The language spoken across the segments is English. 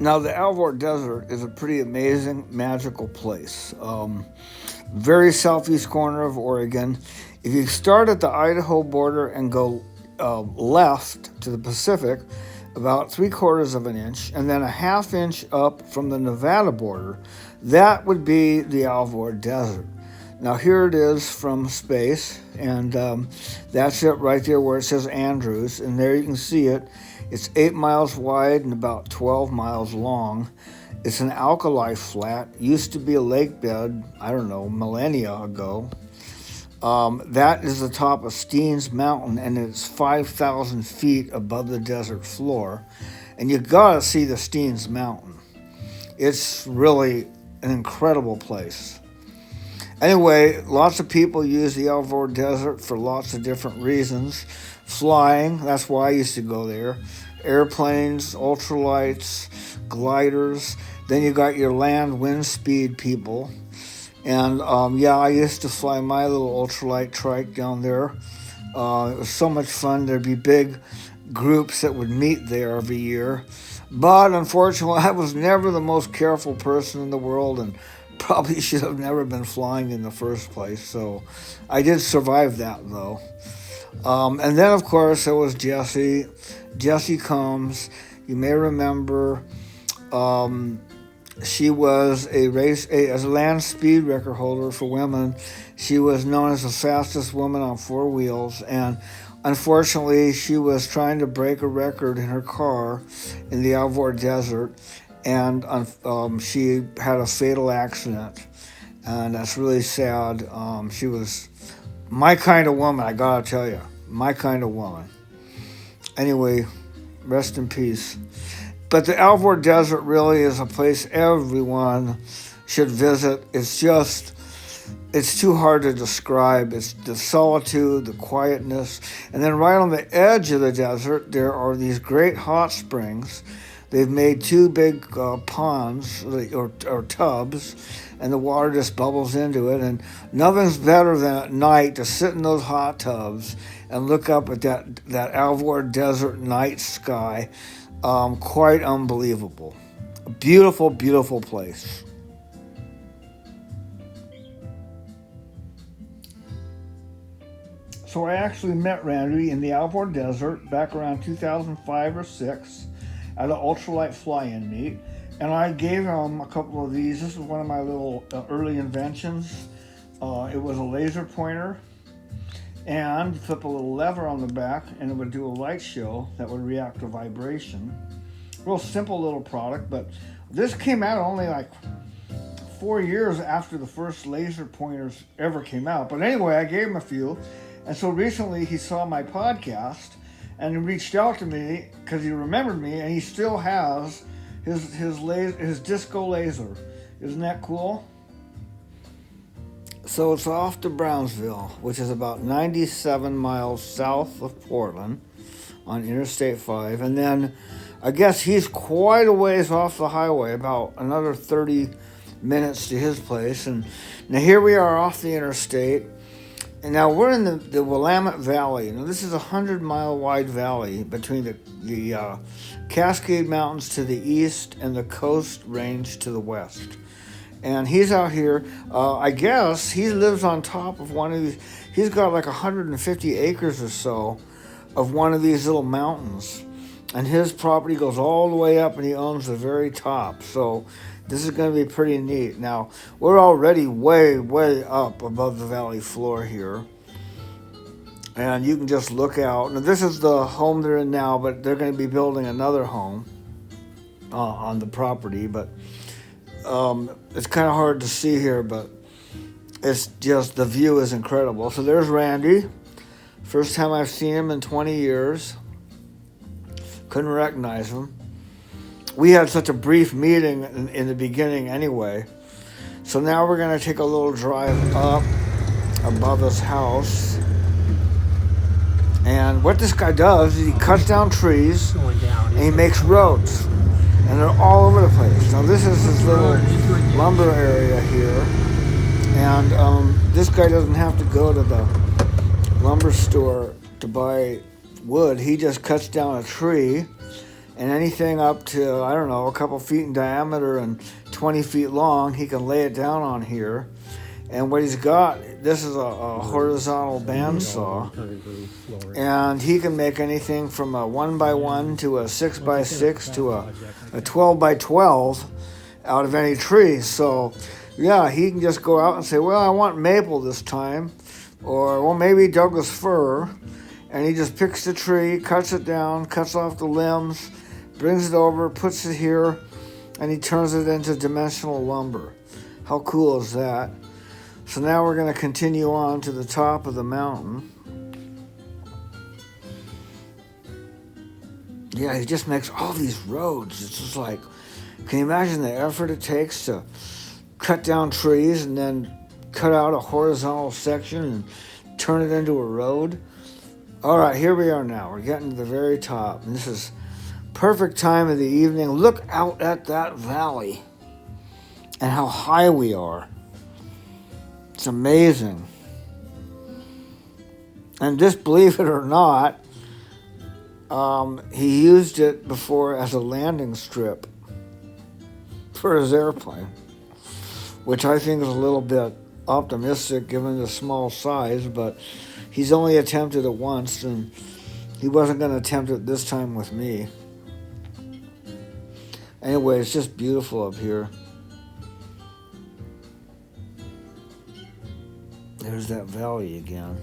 Now, the Alvord Desert is a pretty amazing, magical place. Very southeast corner of Oregon. If you start at the Idaho border and go left to the Pacific, about 3/4 of an inch, and then a half inch up from the Nevada border, that would be the Alvord Desert. Now, here it is from space, and that's it right there where it says Andrews, and there you can see it. It's 8 miles wide and about 12 miles long. It's an alkali flat. Used to be a lake bed, I don't know, millennia ago. That is the top of Steens Mountain, and it's 5,000 feet above the desert floor. And you gotta see the Steens Mountain. It's really an incredible place. Anyway, lots of people use the Alvord Desert for lots of different reasons. Flying, that's why I used to go there. Airplanes, ultralights, gliders. Then you got your land wind speed people. And yeah, I used to fly my little ultralight trike down there. It was so much fun. There'd be big groups that would meet there every year. But unfortunately, I was never the most careful person in the world and probably should have never been flying in the first place. So I did survive that, though. And then, of course, there was Jessie. Jessie Combs. You may remember she was a land speed record holder for women. She was known as the fastest woman on four wheels, and unfortunately, she was trying to break a record in her car in the Alvord Desert, and she had a fatal accident, and that's really sad. She was my kind of woman, I gotta tell you, my kind of woman. Anyway, rest in peace. But the Alvord Desert really is a place everyone should visit. It's too hard to describe. It's the solitude, the quietness. And then right on the edge of the desert, there are these great hot springs. They've made two big ponds or tubs, and the water just bubbles into it. And nothing's better than at night to sit in those hot tubs and look up at that Alvord Desert night sky. Quite unbelievable. A beautiful, beautiful place. So I actually met Randy in the Alvord Desert back around 2005 or 6 at an ultralight fly-in meet, and I gave him a couple of these. This is one of my little early inventions. It was a laser pointer, and flip a little lever on the back, and it would do a light show that would react to vibration. Real simple little product, but this came out only like 4 years after the first laser pointers ever came out. But anyway, I gave him a few, and so recently he saw my podcast and he reached out to me because he remembered me, and he still has his disco laser. Isn't that cool? So it's off to Brownsville, which is about 97 miles south of Portland on Interstate 5. And then I guess he's quite a ways off the highway, about another 30 minutes to his place. And now here we are off the interstate. And now we're in the Willamette Valley. Now this is a 100-mile wide valley between the Cascade Mountains to the east and the Coast Range to the west. And he's out here, I guess he lives on top of one of these. He's got like 150 acres or so of one of these little mountains. And his property goes all the way up, and he owns the very top. So this is going to be pretty neat. Now, we're already way, way up above the valley floor here. And you can just look out. Now, this is the home they're in now, but they're going to be building another home on the property. But it's kind of hard to see here, but it's just, the view is incredible. So there's Randy. First time I've seen him in 20 years. Couldn't recognize him. We had such a brief meeting in the beginning anyway. So now we're going to take a little drive up above his house. And what this guy does is he cuts down trees and he makes roads. And they're all over the place. Now this is his little lumber area here. And this guy doesn't have to go to the lumber store to buy wood. He just cuts down a tree and anything up to, I don't know, a couple feet in diameter and 20 feet long, he can lay it down on here. And what he's got, this is a horizontal bandsaw, and he can make anything from a 1x1 to a 6x6 to a 12x12 out of any tree. So yeah, he can just go out and say, well, I want maple this time, or well, maybe Douglas fir, and he just picks the tree, cuts it down, cuts off the limbs, brings it over, puts it here, and he turns it into dimensional lumber. How cool is that? So now we're going to continue on to the top of the mountain. Yeah, he just makes all these roads. It's just like, can you imagine the effort it takes to cut down trees and then cut out a horizontal section and turn it into a road? All right, here we are now. We're getting to the very top, and this is perfect time of the evening. Look out at that valley and how high we are. It's amazing. And just believe it or not, he used it before as a landing strip for his airplane, which I think is a little bit optimistic given the small size, but he's only attempted it once, and he wasn't going to attempt it this time with me. Anyway, it's just beautiful up here. There's that valley again.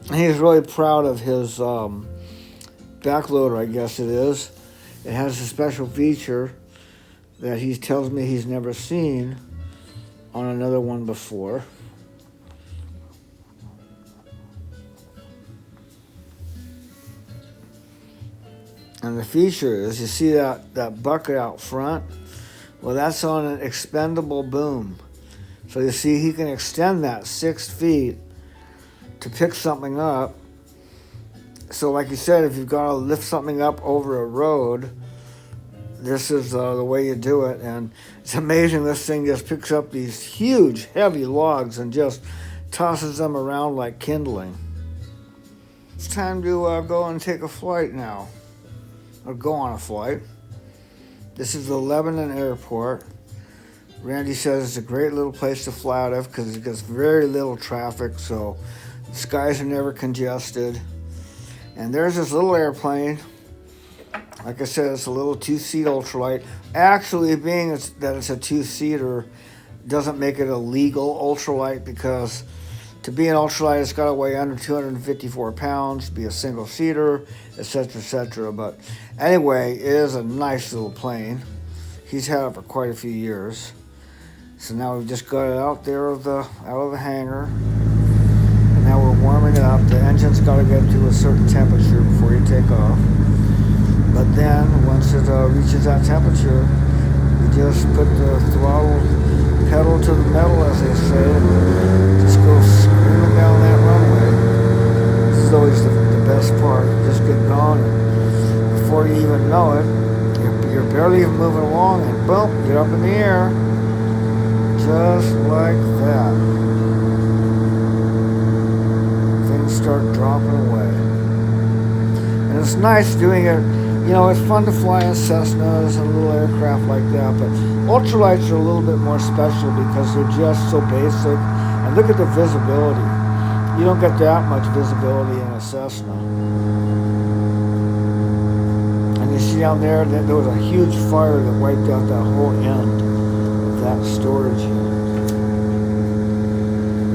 And he's really proud of his backloader, I guess it is. It has a special feature that he tells me he's never seen on another one before. And the feature is, you see that bucket out front? Well, that's on an expendable boom. So you see, he can extend that 6 feet to pick something up. So like you said, if you've got to lift something up over a road, this is the way you do it. And it's amazing, this thing just picks up these huge, heavy logs and just tosses them around like kindling. It's time to go and take a flight now, or go on a flight. This is the Lebanon Airport. Randy says it's a great little place to fly out of because it gets very little traffic, so the skies are never congested. And there's this little airplane. Like I said, it's a little 2-seat ultralight. Actually, being that it's a 2-seater doesn't make it a legal ultralight, because to be an ultralight, it's got to weigh under 254 pounds, be a single-seater, etc., etc. But anyway, it is a nice little plane. He's had it for quite a few years. So now we've just got it out of the hangar, and now we're warming it up. The engine's got to get to a certain temperature before you take off. But then once it reaches that temperature, you just put the throttle pedal to the metal, as they say, and just go screaming down that runway. This is always the best part. Just get going, and before you even know it, you're barely even moving along, and boom, you're up in the air. Just like that. Things start dropping away. And it's nice doing it. You know, it's fun to fly in Cessnas and little aircraft like that, but ultralights are a little bit more special because they're just so basic. And look at the visibility. You don't get that much visibility in a Cessna. And you see down there was a huge fire that wiped out that whole end of that storage unit.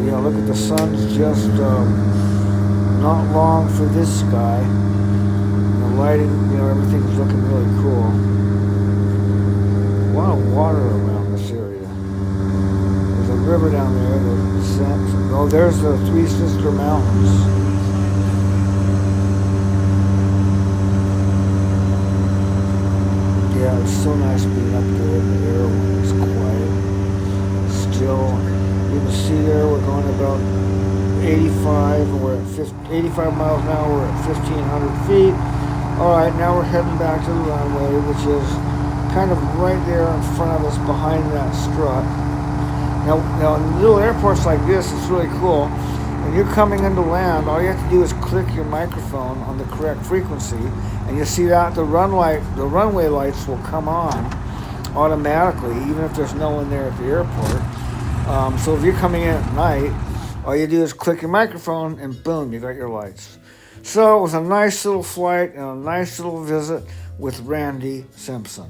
You know, look at the sun's just not long for this sky. The lighting, you know, everything's looking really cool. A lot of water around this area. There's a river down there, the Simpson. Oh, there's the Three Sister Mountains. Yeah, it's so nice being up there in the air when it's quiet, still. You can see there we're going about 85, and we're at 85 miles an hour, we're at 1,500 feet. All right, now we're heading back to the runway, which is kind of right there in front of us behind that strut. Now in little airports like this, it's really cool. when you're coming into land, all you have to do is click your microphone on the correct frequency, and you see that the runway lights will come on automatically, even if there's no one there at the airport. So if you're coming in at night, all you do is click your microphone, and boom, you got your lights. So it was a nice little flight and a nice little visit with Randy Simpson.